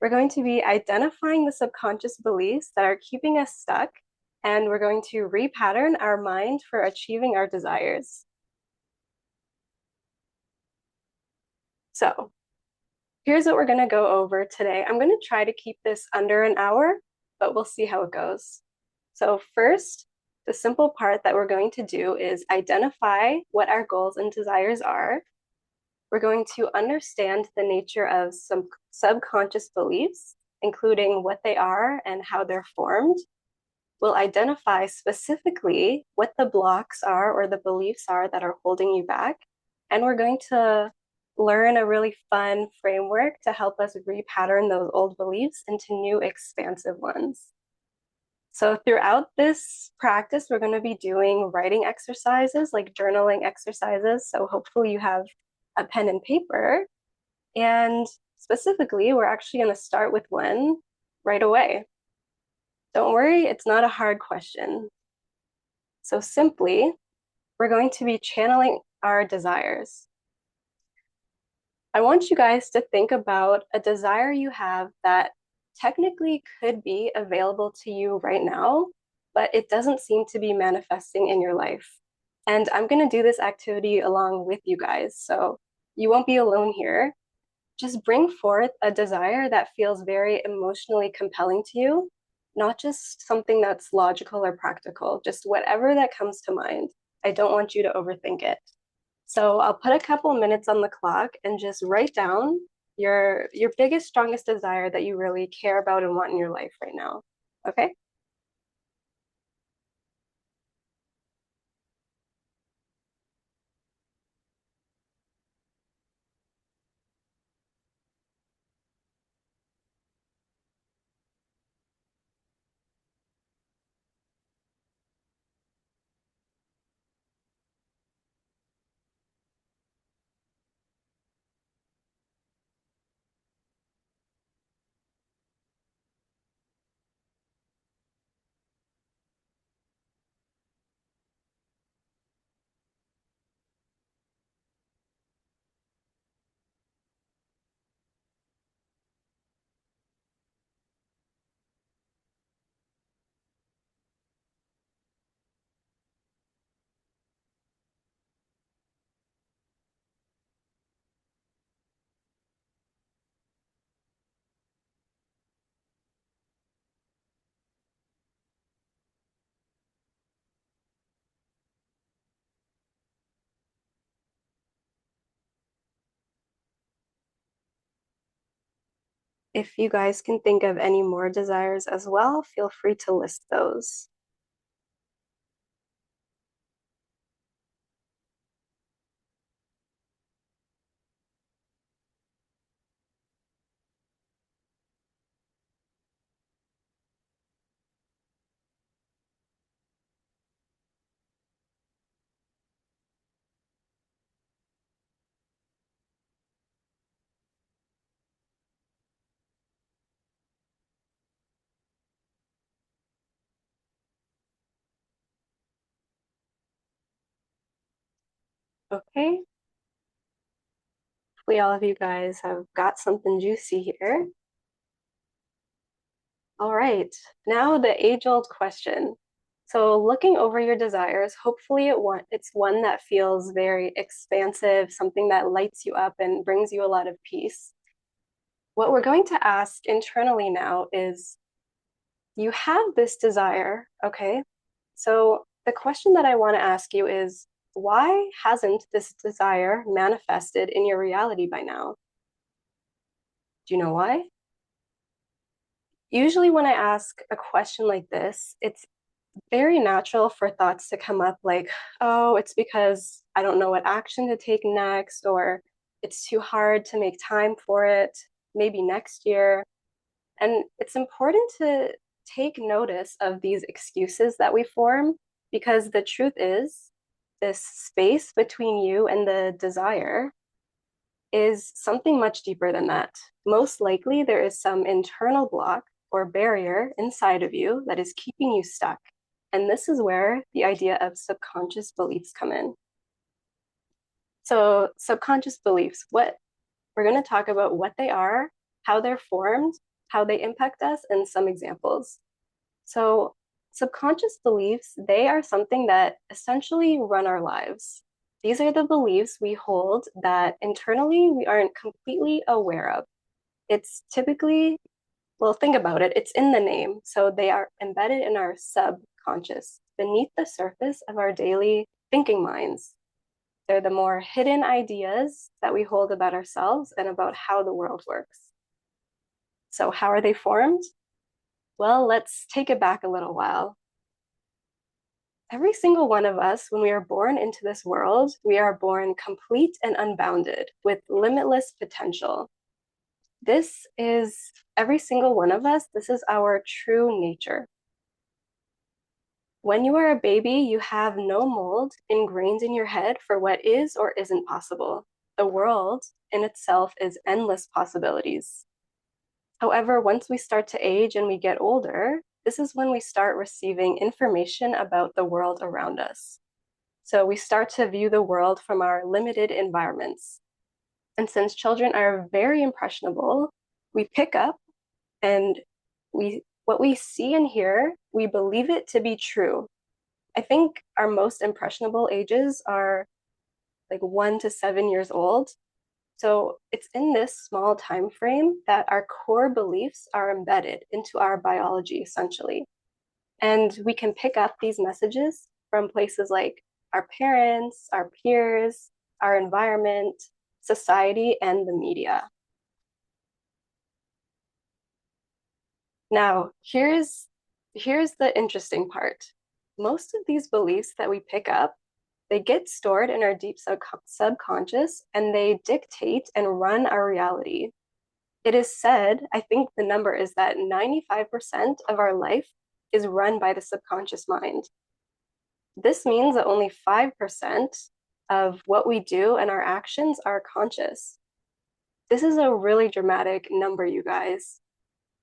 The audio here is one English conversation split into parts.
We're going to be identifying the subconscious beliefs that are keeping us stuck, and we're going to repattern our mind for achieving our desires. So here's what we're going to go over today. I'm going to try to keep this under an hour, but we'll see how it goes. So first, the simple part that we're going to do is identify what our goals and desires are. We're going to understand the nature of some subconscious beliefs, including what they are and how they're formed. We'll identify specifically what the blocks are or the beliefs are that are holding you back. And we're going to learn a really fun framework to help us repattern those old beliefs into new expansive ones. So throughout this practice, we're going to be doing writing exercises, like journaling exercises. So hopefully you have a pen and paper. And specifically, we're actually going to start with one right away. Don't worry, it's not a hard question. So simply, we're going to be channeling our desires. I want you guys to think about a desire you have that technically could be available to you right now, but it doesn't seem to be manifesting in your life. And I'm going to do this activity along with you guys, so you won't be alone here. Just bring forth a desire that feels very emotionally compelling to you, not just something that's logical or practical, just whatever that comes to mind. I don't want you to overthink it. So I'll put a couple minutes on the clock and just write down your biggest, strongest desire that you really care about and want in your life right now. Okay? If you guys can think of any more desires as well, feel free to list those. Okay? Hopefully all of you guys have got something juicy here. All right, now the age-old question. So looking over your desires, hopefully it's one that feels very expansive, something that lights you up and brings you a lot of peace. What we're going to ask internally now is, you have this desire, okay? So the question that I want to ask you is, why hasn't this desire manifested in your reality by now? Do you know why? Usually when I ask a question like this, it's very natural for thoughts to come up like, oh, it's because I don't know what action to take next, or it's too hard to make time for it, maybe next year. And it's important to take notice of these excuses that we form, because the truth is, this space between you and the desire is something much deeper than that. Most likely, there is some internal block or barrier inside of you that is keeping you stuck. And this is where the idea of subconscious beliefs come in. So, subconscious beliefs, what we're going to talk about what they are, how they're formed, how they impact us, and some examples. So, subconscious beliefs, they are something that essentially run our lives. These are the beliefs we hold that internally we aren't completely aware of. It's typically, well, think about it, it's in the name. So they are embedded in our subconscious, beneath the surface of our daily thinking minds. They're the more hidden ideas that we hold about ourselves and about how the world works. So, how are they formed? Well, let's take it back a little while. Every single one of us, when we are born into this world, we are born complete and unbounded with limitless potential. This is every single one of us. This is our true nature. When you are a baby, you have no mold ingrained in your head for what is or isn't possible. The world in itself is endless possibilities. However, once we start to age and we get older, this is when we start receiving information about the world around us. So we start to view the world from our limited environments. And since children are very impressionable, we pick up and what we see and hear, we believe it to be true. I think our most impressionable ages are like 1 to 7 years old. So it's in this small time frame that our core beliefs are embedded into our biology, essentially. And we can pick up these messages from places like our parents, our peers, our environment, society, and the media. Now, here's the interesting part. Most of these beliefs that we pick up, they get stored in our deep subconscious and they dictate and run our reality. It is said, I think the number is that 95% of our life is run by the subconscious mind. This means that only 5% of what we do and our actions are conscious. This is a really dramatic number, you guys.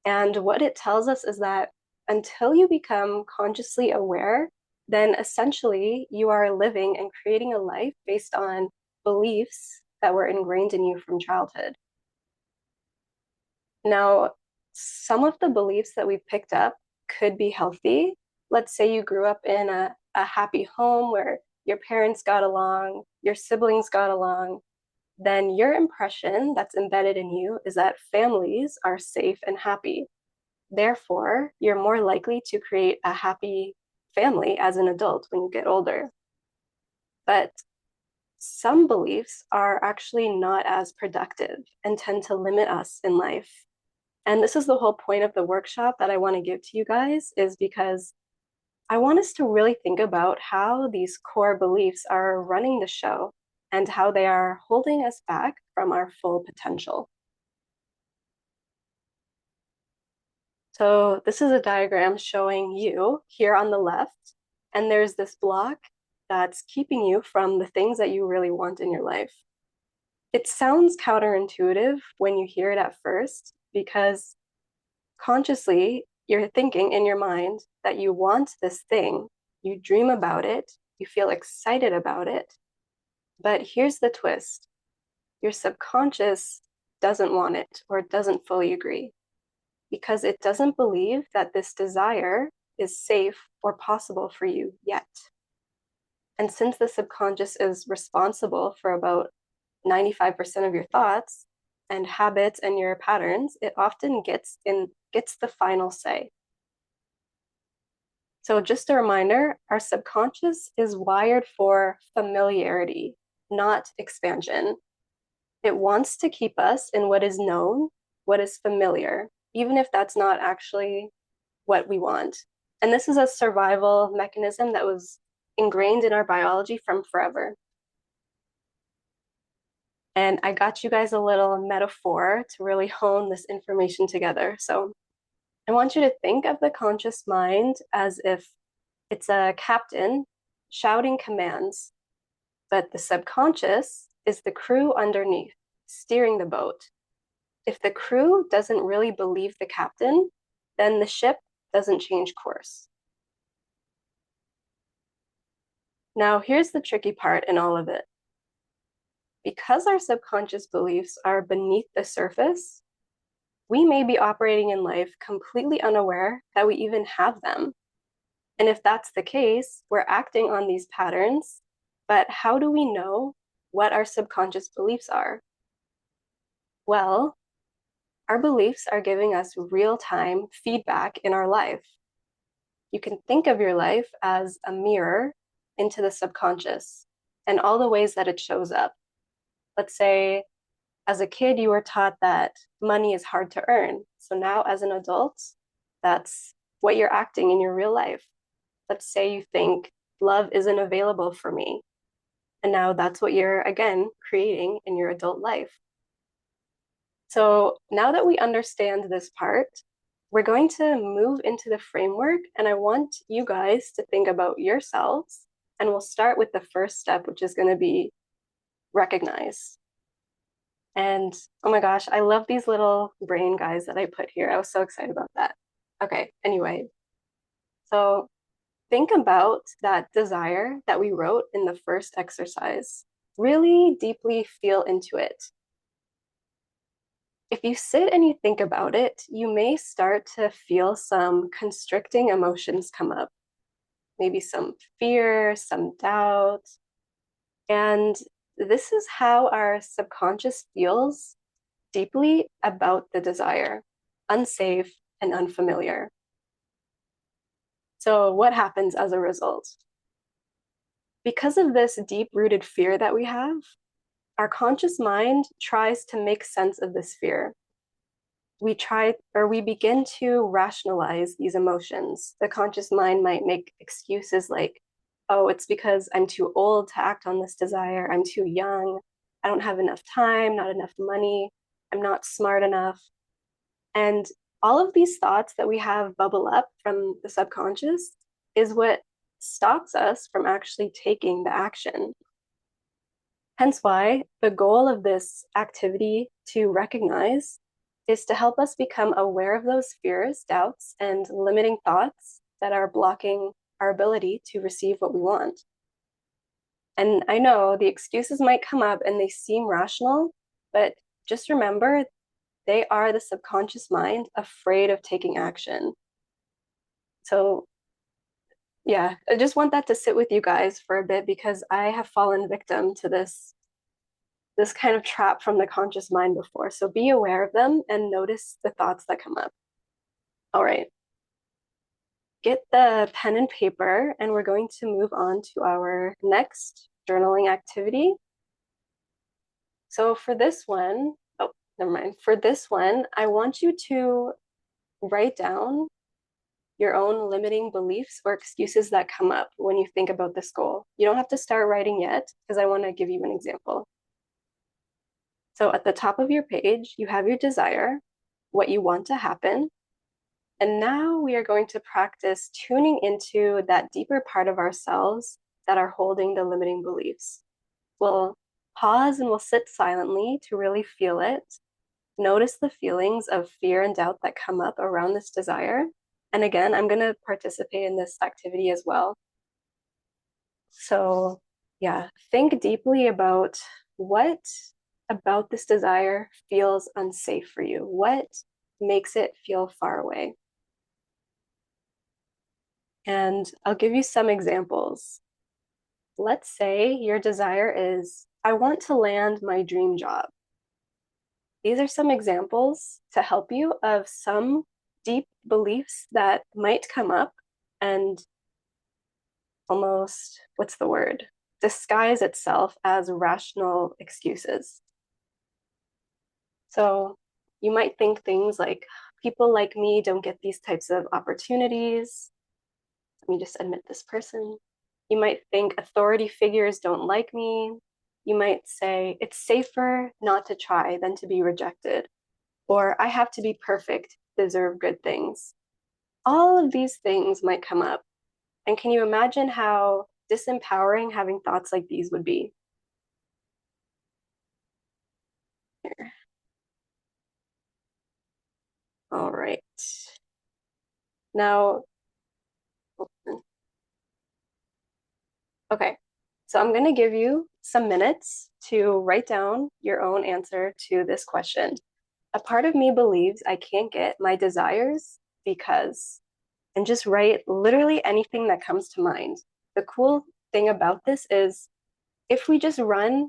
And what it tells us is that until you become consciously aware, then essentially you are living and creating a life based on beliefs that were ingrained in you from childhood. Now, some of the beliefs that we've picked up could be healthy. Let's say you grew up in a happy home where your parents got along, your siblings got along, then your impression that's embedded in you is that families are safe and happy. Therefore, you're more likely to create a happy family as an adult when you get older. But some beliefs are actually not as productive and tend to limit us in life. And this is the whole point of the workshop that I want to give to you guys, is because I want us to really think about how these core beliefs are running the show and how they are holding us back from our full potential. So this is a diagram showing you here on the left, and there's this block that's keeping you from the things that you really want in your life. It sounds counterintuitive when you hear it at first, because consciously you're thinking in your mind that you want this thing, you dream about it, you feel excited about it. But here's the twist. Your subconscious doesn't want it or doesn't fully agree, because it doesn't believe that this desire is safe or possible for you yet. And since the subconscious is responsible for about 95% of your thoughts and habits and your patterns, it often gets the final say. So just a reminder, our subconscious is wired for familiarity, not expansion. It wants to keep us in what is known, what is familiar, even if that's not actually what we want. And this is a survival mechanism that was ingrained in our biology from forever. And I got you guys a little metaphor to really hone this information together. So I want you to think of the conscious mind as if it's a captain shouting commands, but the subconscious is the crew underneath, steering the boat. If the crew doesn't really believe the captain, then the ship doesn't change course. Now, here's the tricky part in all of it. Because our subconscious beliefs are beneath the surface, we may be operating in life completely unaware that we even have them. And if that's the case, we're acting on these patterns, but how do we know what our subconscious beliefs are? Well, our beliefs are giving us real-time feedback in our life. You can think of your life as a mirror into the subconscious and all the ways that it shows up. Let's say as a kid, you were taught that money is hard to earn. So now as an adult, that's what you're acting in your real life. Let's say you think love isn't available for me. And now that's what you're, again, creating in your adult life. So now that we understand this part, we're going to move into the framework, and I want you guys to think about yourselves, and we'll start with the first step, which is going to be recognize. And oh my gosh, I love these little brain guys that I put here. I was so excited about that. Okay, anyway, so think about that desire that we wrote in the first exercise. Really deeply feel into it. If you sit and you think about it, you may start to feel some constricting emotions come up. Maybe some fear, some doubt. And this is how our subconscious feels deeply about the desire, unsafe and unfamiliar. So what happens as a result? Because of this deep-rooted fear that we have, our conscious mind tries to make sense of this fear. We begin to rationalize these emotions. The conscious mind might make excuses like, oh, it's because I'm too old to act on this desire. I'm too young. I don't have enough time, not enough money. I'm not smart enough. And all of these thoughts that we have bubble up from the subconscious is what stops us from actually taking the action. Hence why the goal of this activity to recognize is to help us become aware of those fears, doubts, and limiting thoughts that are blocking our ability to receive what we want. And I know the excuses might come up and they seem rational, but just remember they are the subconscious mind afraid of taking action. So yeah, I just want that to sit with you guys for a bit because I have fallen victim to this kind of trap from the conscious mind before. So be aware of them and notice the thoughts that come up. All right. Get the pen and paper, and we're going to move on to our next journaling activity. So for this one, oh, never mind. For this one, I want you to write down your own limiting beliefs or excuses that come up when you think about this goal. You don't have to start writing yet because I want to give you an example. So at the top of your page, you have your desire, what you want to happen. And now we are going to practice tuning into that deeper part of ourselves that are holding the limiting beliefs. We'll pause and we'll sit silently to really feel it. Notice the feelings of fear and doubt that come up around this desire. And again, I'm going to participate in this activity as well. So yeah, think deeply about what about this desire feels unsafe for you. What makes it feel far away? And I'll give you some examples. Let's say your desire is, I want to land my dream job. These are some examples to help you of some deep beliefs that might come up and almost, what's the word? Disguise itself as rational excuses. So you might think things like, people like me don't get these types of opportunities. Let me just admit this person. You might think authority figures don't like me. You might say, it's safer not to try than to be rejected. Or I have to be perfect to deserve good things. All of these things might come up. And can you imagine how disempowering having thoughts like these would be? Here. All right. Now, okay, so I'm going to give you some minutes to write down your own answer to this question. A part of me believes I can't get my desires because, and just write literally anything that comes to mind. The cool thing about this is if we just run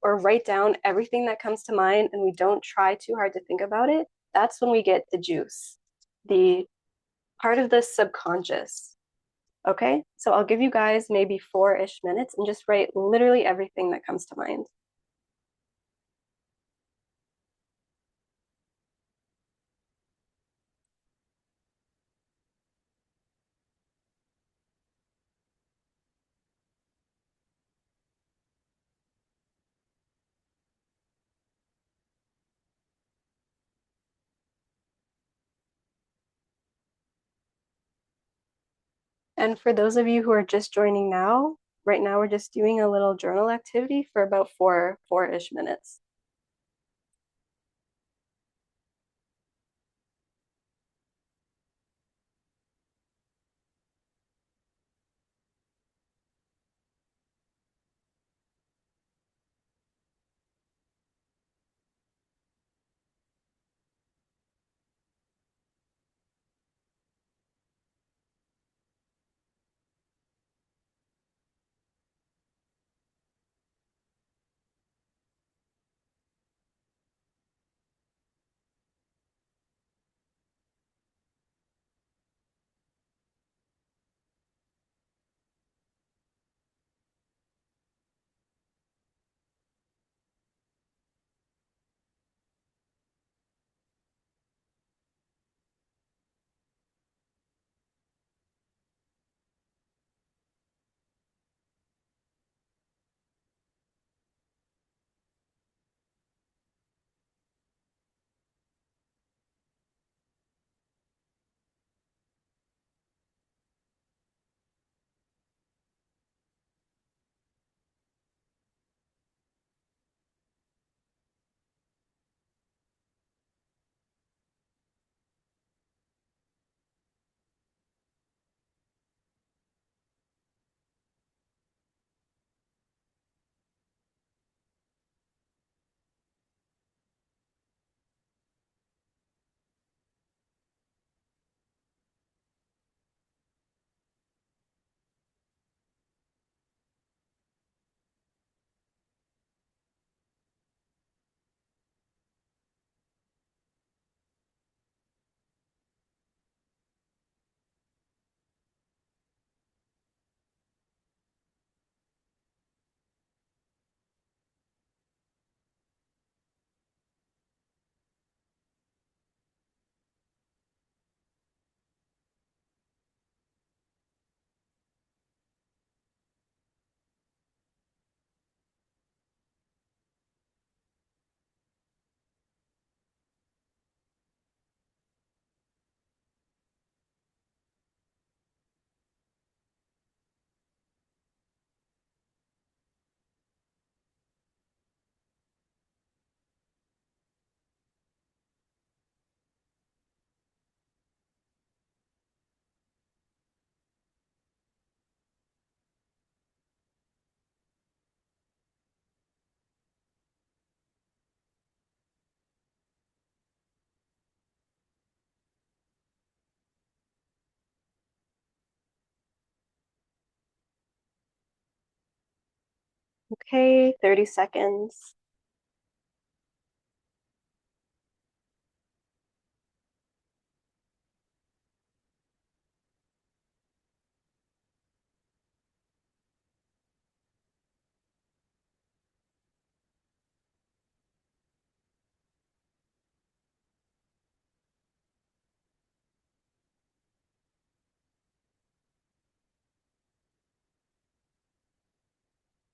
or write down everything that comes to mind and we don't try too hard to think about it, that's when we get the juice, the part of the subconscious. Okay, so I'll give you guys maybe 4-ish minutes and just write literally everything that comes to mind. And for those of you who are just joining now, right now we're just doing a little journal activity for about 4-ish minutes. Okay, 30 seconds.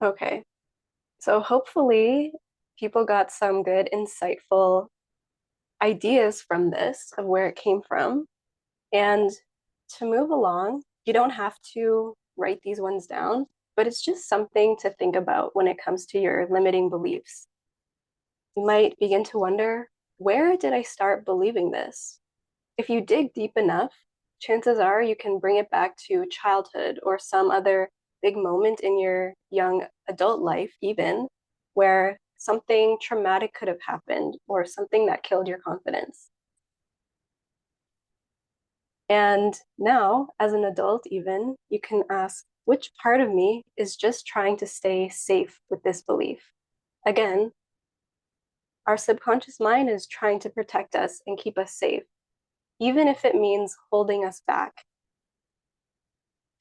Okay, so hopefully people got some good, insightful ideas from this of where it came from. And to move along, you don't have to write these ones down, but it's just something to think about when it comes to your limiting beliefs. You might begin to wonder, where did I start believing this? If you dig deep enough, chances are you can bring it back to childhood or some other big moment in your young adult life, even where something traumatic could have happened or something that killed your confidence. And now, as an adult, even, you can ask, which part of me is just trying to stay safe with this belief? Again, our subconscious mind is trying to protect us and keep us safe, even if it means holding us back.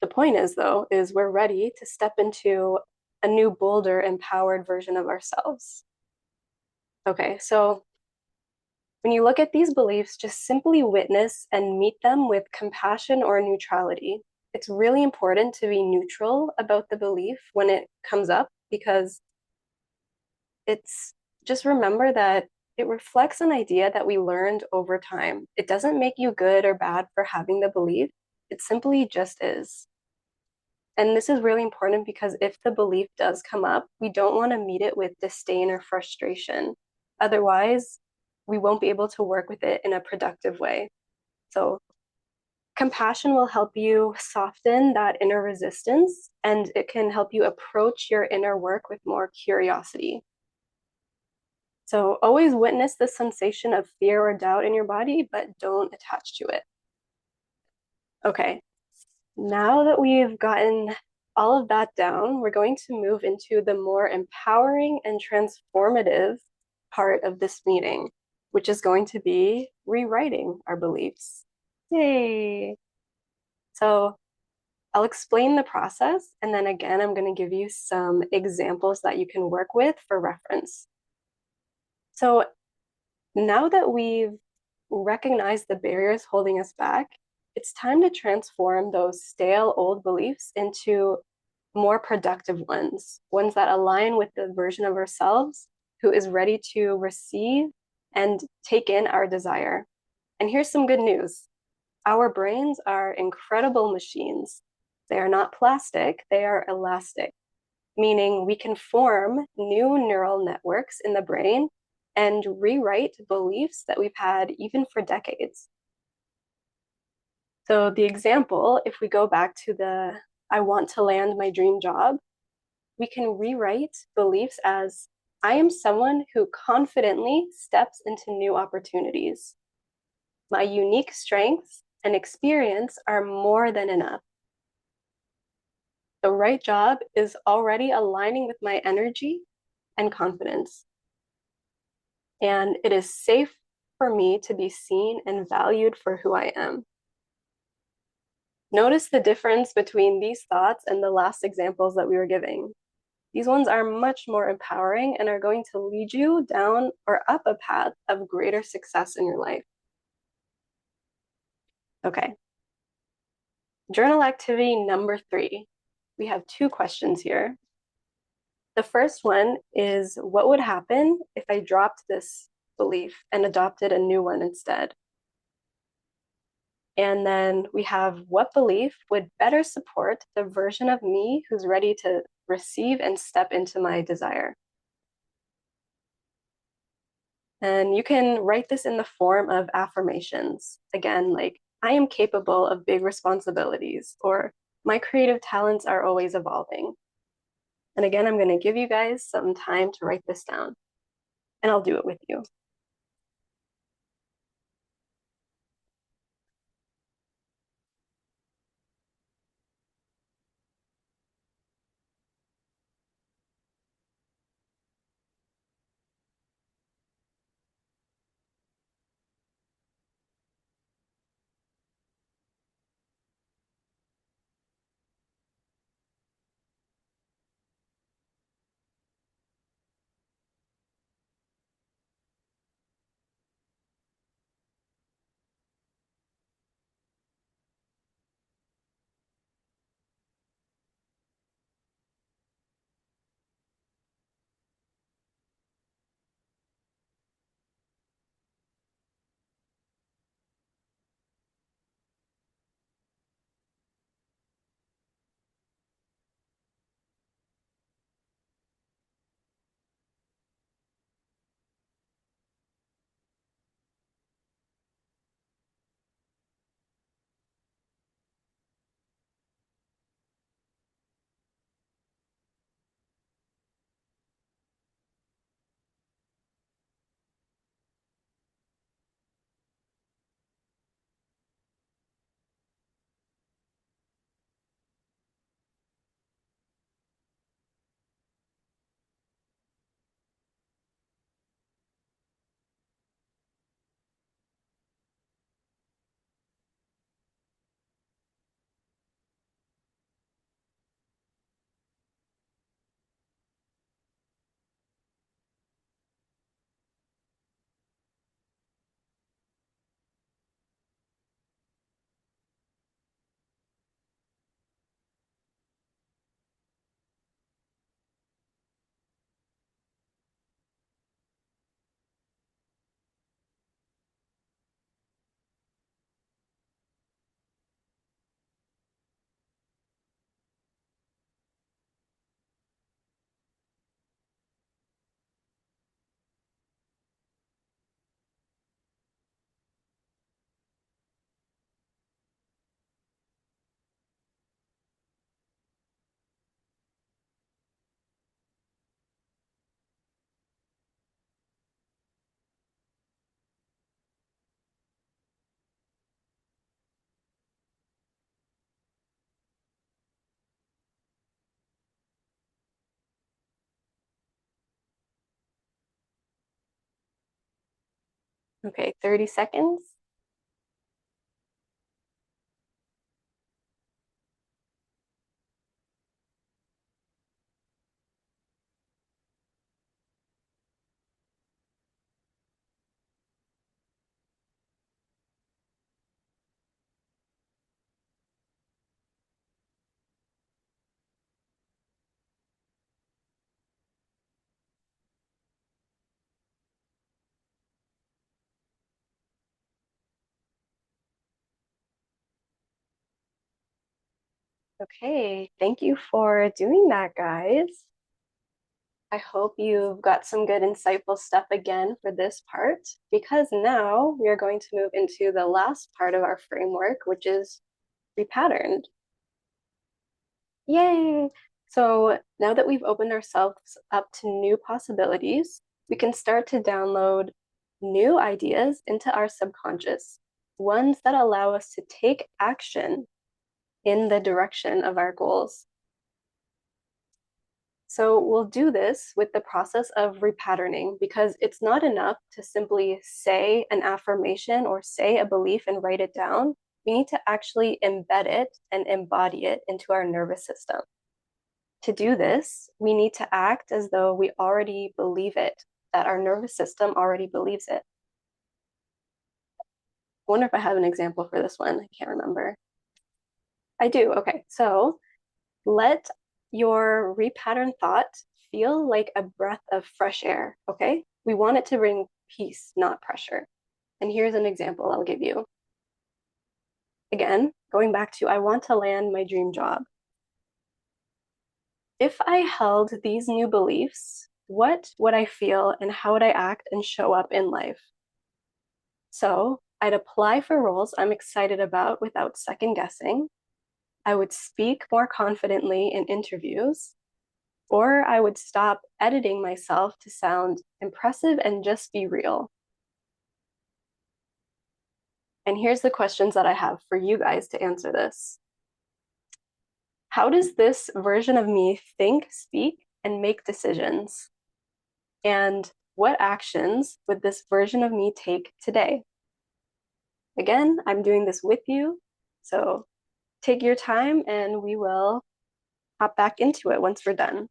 The point is, though, is we're ready to step into a new, bolder, empowered version of ourselves. Okay, so when you look at these beliefs, just simply witness and meet them with compassion or neutrality. It's really important to be neutral about the belief when it comes up because it's just remember that it reflects an idea that we learned over time. It doesn't make you good or bad for having the belief, it simply just is. And this is really important because if the belief does come up, we don't want to meet it with disdain or frustration. Otherwise, we won't be able to work with it in a productive way. So, compassion will help you soften that inner resistance and it can help you approach your inner work with more curiosity. So, always witness the sensation of fear or doubt in your body, but don't attach to it. Okay, now that we've gotten all of that down, we're going to move into the more empowering and transformative part of this meeting, which is going to be rewriting our beliefs. Yay! So I'll explain the process, and then again, I'm going to give you some examples that you can work with for reference. So now that we've recognized the barriers holding us back, it's time to transform those stale old beliefs into more productive ones that align with the version of ourselves who is ready to receive and take in our desire. And here's some good news. Our brains are incredible machines. They are not plastic, they are elastic, meaning we can form new neural networks in the brain and rewrite beliefs that we've had even for decades. So the example, if we go back to the I want to land my dream job, we can rewrite beliefs as I am someone who confidently steps into new opportunities. My unique strengths and experience are more than enough. The right job is already aligning with my energy and confidence. And it is safe for me to be seen and valued for who I am. Notice the difference between these thoughts and the last examples that we were giving. These ones are much more empowering and are going to lead you down or up a path of greater success in your life. Okay. Journal activity number 3. We have 2 questions here. The first one is, what would happen if I dropped this belief and adopted a new one instead? And then we have, what belief would better support the version of me who's ready to receive and step into my desire? And you can write this in the form of affirmations. Again, like, I am capable of big responsibilities, or my creative talents are always evolving. And again, I'm going to give you guys some time to write this down, and I'll do it with you. Okay, 30 seconds. Okay, thank you for doing that, guys. I hope you've got some good, insightful stuff again for this part, because now we are going to move into the last part of our framework, which is repatterned. Yay! So now that we've opened ourselves up to new possibilities, we can start to download new ideas into our subconscious, ones that allow us to take action in the direction of our goals. So we'll do this with the process of repatterning because it's not enough to simply say an affirmation or say a belief and write it down. We need to actually embed it and embody it into our nervous system. To do this, we need to act as though we already believe it, that our nervous system already believes it. I wonder if I have an example for this one. I can't remember. I do. Okay. So let your repattern thought feel like a breath of fresh air. Okay. We want it to bring peace, not pressure. And here's an example I'll give you. Again, going back to I want to land my dream job. If I held these new beliefs, what would I feel and how would I act and show up in life? So I'd apply for roles I'm excited about without second guessing. I would speak more confidently in interviews, or I would stop editing myself to sound impressive and just be real. And here's the questions that I have for you guys to answer this. How does this version of me think, speak, and make decisions? And what actions would this version of me take today? Again, I'm doing this with you, so take your time and we will hop back into it once we're done.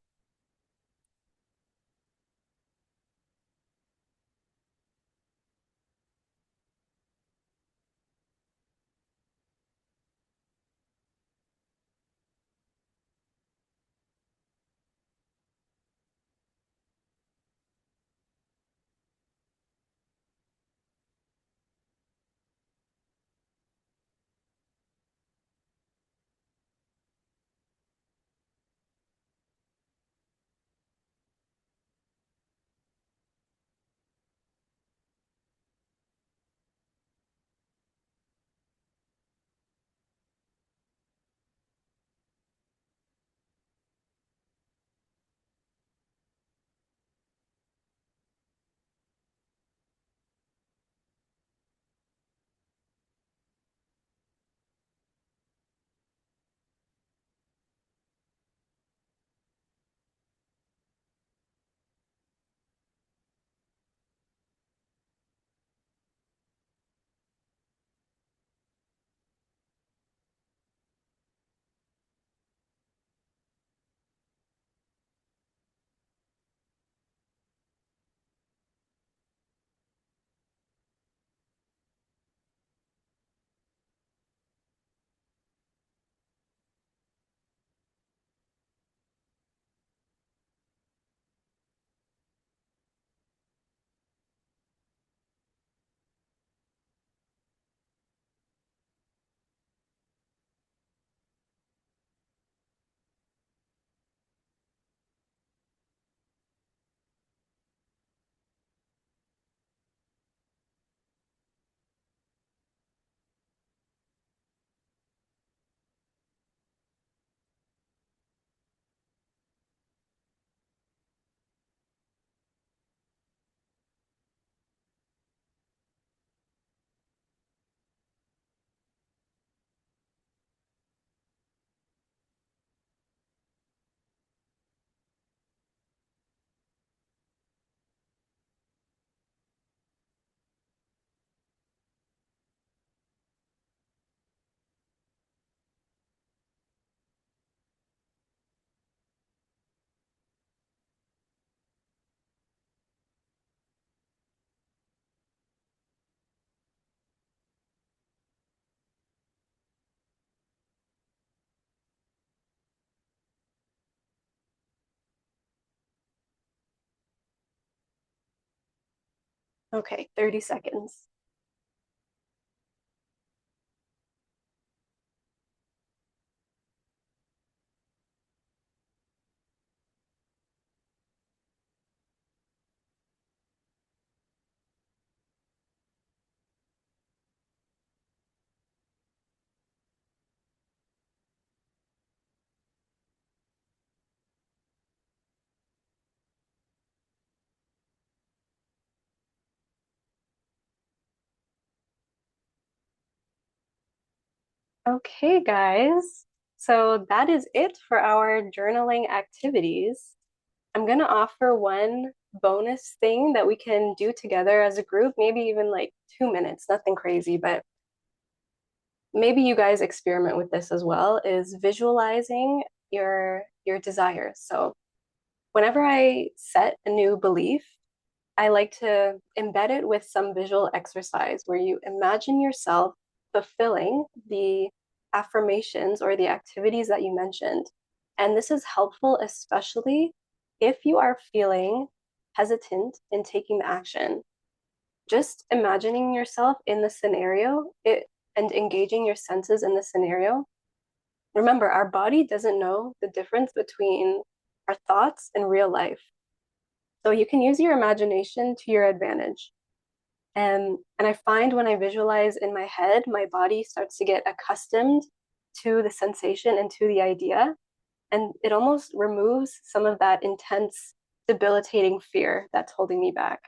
Okay, 30 seconds. Okay, guys. So that is it for our journaling activities. I'm gonna offer one bonus thing that we can do together as a group, maybe even like 2 minutes, nothing crazy, but maybe you guys experiment with this as well, is visualizing your desires. So whenever I set a new belief, I like to embed it with some visual exercise where you imagine yourself fulfilling the affirmations or the activities that you mentioned. And this is helpful, especially if you are feeling hesitant in taking the action. Just imagining yourself in the scenario and engaging your senses in the scenario. Remember, our body doesn't know the difference between our thoughts and real life. So you can use your imagination to your advantage. And I find when I visualize in my head, my body starts to get accustomed to the sensation and to the idea. And it almost removes some of that intense, debilitating fear that's holding me back.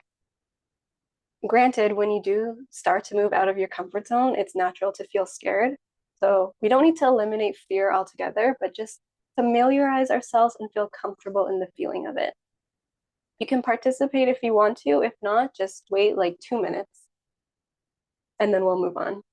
Granted, when you do start to move out of your comfort zone, it's natural to feel scared. So we don't need to eliminate fear altogether, but just familiarize ourselves and feel comfortable in the feeling of it. You can participate if you want to. If not, just wait like 2 minutes and then we'll move on.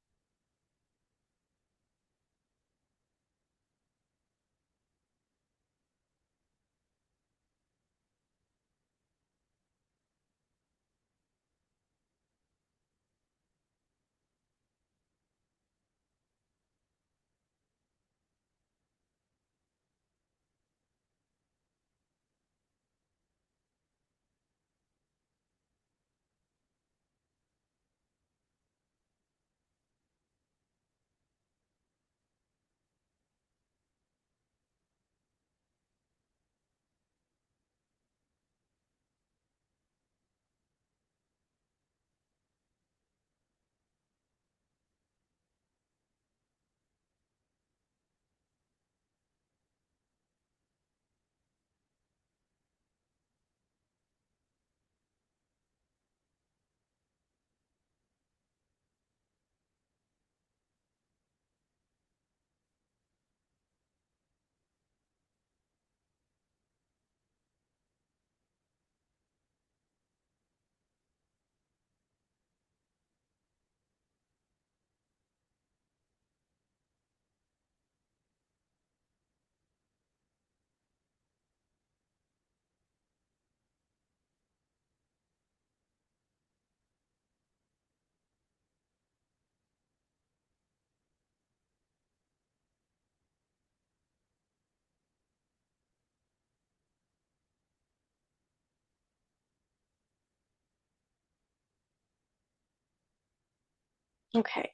Okay,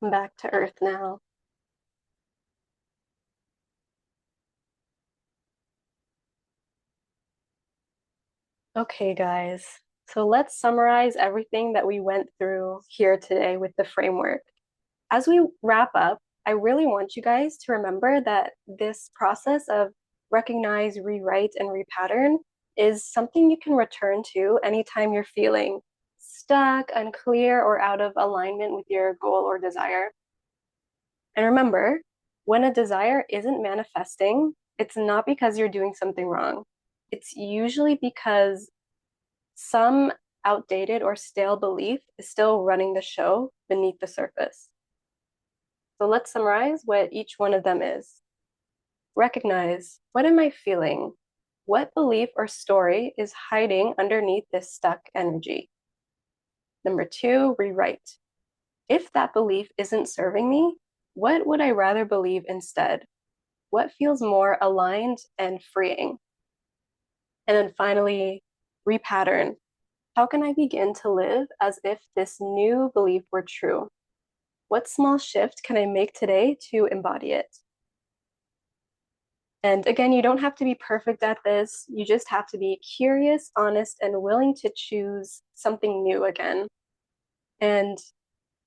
I'm back to Earth now. Okay, guys. So let's summarize everything that we went through here today with the framework. As we wrap up, I really want you guys to remember that this process of recognize, rewrite, and repattern is something you can return to anytime you're feeling stuck, unclear, or out of alignment with your goal or desire. And remember, when a desire isn't manifesting, it's not because you're doing something wrong. It's usually because some outdated or stale belief is still running the show beneath the surface. So let's summarize what each one of them is. Recognize, what am I feeling? What belief or story is hiding underneath this stuck energy? Number two, rewrite. If that belief isn't serving me, what would I rather believe instead? What feels more aligned and freeing? And then finally, Repattern. How can I begin to live as if this new belief were true? What small shift can I make today to embody it? And again, you don't have to be perfect at this. You just have to be curious, honest, and willing to choose something new again. And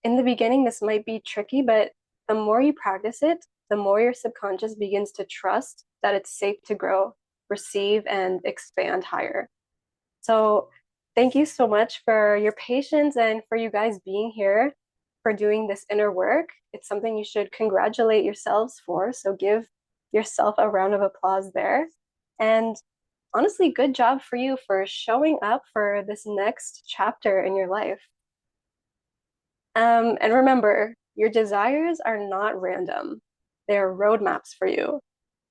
in the beginning, this might be tricky, but the more you practice it, the more your subconscious begins to trust that it's safe to grow, receive, and expand higher. So, thank you so much for your patience and for you guys being here for doing this inner work. It's something you should congratulate yourselves for. So, give yourself a round of applause there. And honestly, good job for you for showing up for this next chapter in your life. And remember, your desires are not random. They're roadmaps for you.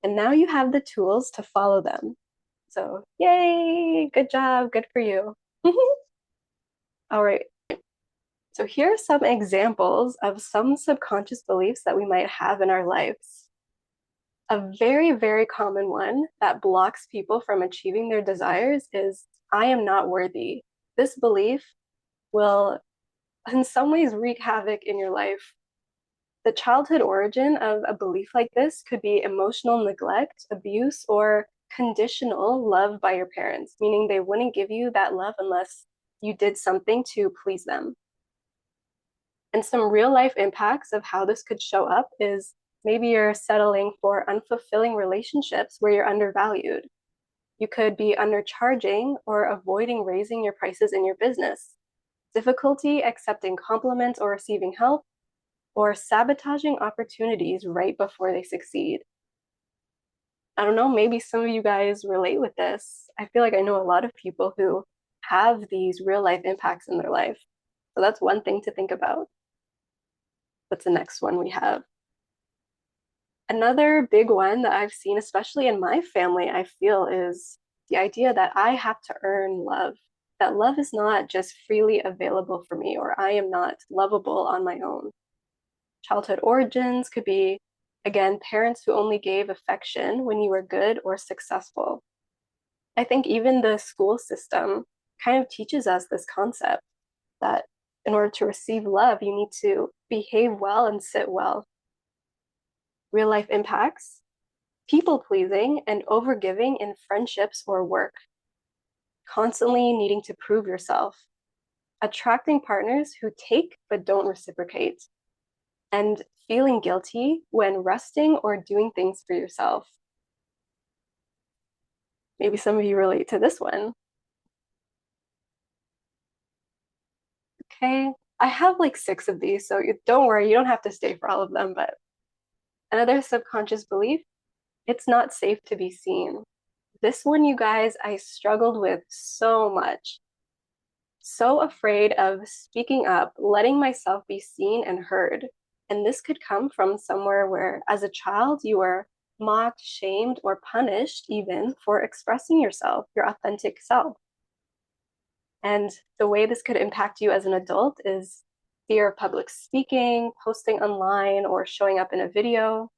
And now you have the tools to follow them. So, yay, good job, good for you. All right. So here are some examples of some subconscious beliefs that we might have in our lives. A very, very common one that blocks people from achieving their desires is, I am not worthy. This belief will, in some ways, wreak havoc in your life. The childhood origin of a belief like this could be emotional neglect, abuse, or conditional love by your parents, meaning they wouldn't give you that love unless you did something to please them. And some real life impacts of how this could show up is maybe you're settling for unfulfilling relationships where you're undervalued. You could be undercharging or avoiding raising your prices in your business. Difficulty accepting compliments or receiving help, or sabotaging opportunities right before they succeed. I don't know, maybe some of you guys relate with this. I feel like I know a lot of people who have these real life impacts in their life. So that's one thing to think about. What's the next one we have? Another big one that I've seen, especially in my family, I feel is the idea that I have to earn love, that love is not just freely available for me, or I am not lovable on my own. Childhood origins could be, again, parents who only gave affection when you were good or successful. I think even the school system kind of teaches us this concept that in order to receive love, you need to behave well and sit well. Real life impacts, people pleasing and overgiving in friendships or work, constantly needing to prove yourself, attracting partners who take but don't reciprocate, and feeling guilty when resting or doing things for yourself. Maybe some of you relate to this one. Okay, I have like 6 of these, so don't worry, you don't have to stay for all of them, but another subconscious belief, it's not safe to be seen. This one, you guys, I struggled with so much. So afraid of speaking up, letting myself be seen and heard. And this could come from somewhere where, as a child, you were mocked, shamed, or punished even for expressing yourself, your authentic self. And the way this could impact you as an adult is fear of public speaking, posting online, or showing up in a video.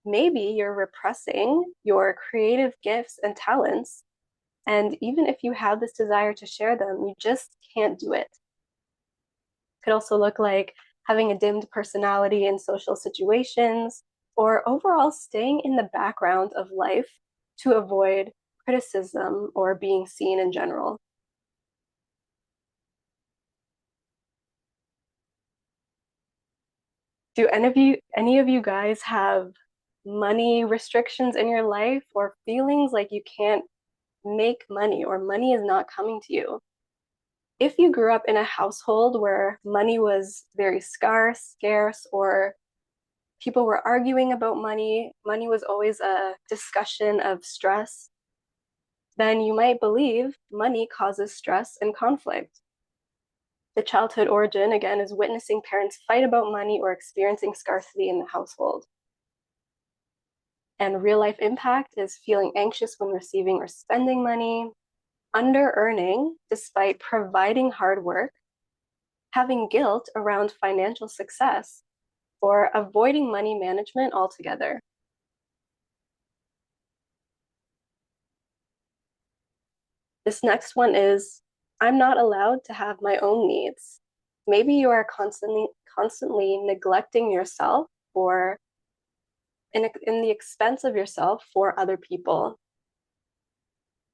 Maybe you're repressing your creative gifts and talents. And even if you have this desire to share them, you just can't do it. Could also look like having a dimmed personality in social situations, or overall staying in the background of life to avoid criticism or being seen in general. Do any of you guys have money restrictions in your life or feelings like you can't make money or money is not coming to you? If you grew up in a household where money was very scarce, or people were arguing about money, money was always a discussion of stress, then you might believe money causes stress and conflict. The childhood origin, again, is witnessing parents fight about money or experiencing scarcity in the household. And real life impact is feeling anxious when receiving or spending money, under earning despite providing hard work, having guilt around financial success, or avoiding money management altogether. This next one is I'm not allowed to have my own needs. Maybe you are constantly neglecting yourself or in the expense of yourself for other people.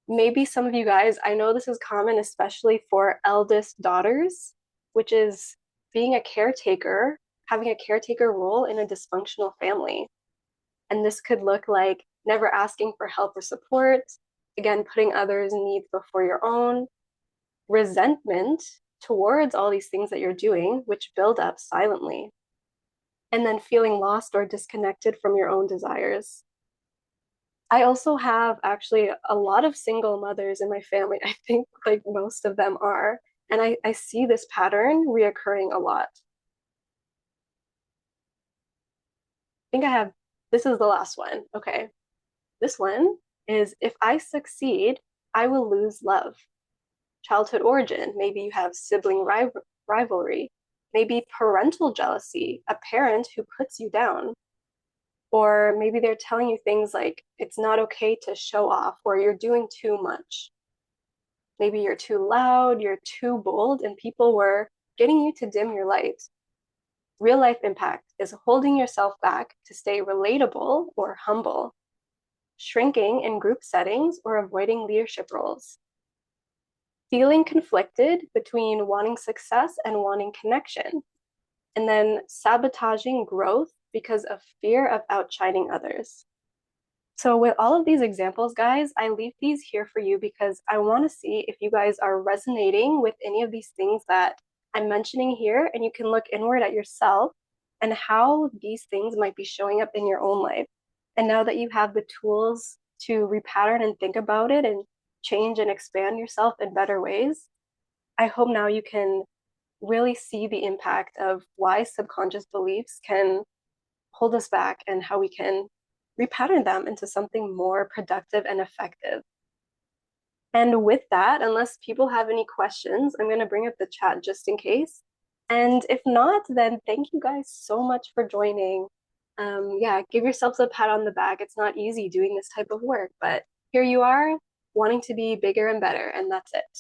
Maybe some of you guys, I know this is common, especially for eldest daughters, which is being a caretaker, having a caretaker role in a dysfunctional family. And this could look like never asking for help or support, again, putting others' needs before your own, resentment towards all these things that you're doing, which build up silently, and then feeling lost or disconnected from your own desires. I also have actually a lot of single mothers in my family. I think like most of them are. And I see this pattern reoccurring a lot. I think I have, this is the last one. Okay. This one is if I succeed, I will lose love. Childhood origin. Maybe you have sibling rivalry. Maybe parental jealousy, a parent who puts you down. Or maybe they're telling you things like it's not okay to show off or you're doing too much. Maybe you're too loud, you're too bold, and people were getting you to dim your light. Real life impact is holding yourself back to stay relatable or humble, shrinking in group settings or avoiding leadership roles, feeling conflicted between wanting success and wanting connection, and then sabotaging growth because of fear of outshining others. So with all of these examples, guys, I leave these here for you because I want to see if you guys are resonating with any of these things that I'm mentioning here, and you can look inward at yourself and how these things might be showing up in your own life. And now that you have the tools to repattern and think about it and change and expand yourself in better ways, I hope now you can really see the impact of why subconscious beliefs can hold us back and how we can repattern them into something more productive and effective. And with that, unless people have any questions, I'm going to bring up the chat just in case. And if not, then thank you guys so much for joining. Yeah, give yourselves a pat on the back. It's not easy doing this type of work, but here you are wanting to be bigger and better, and that's it.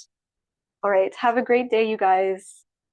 All right, have a great day, you guys.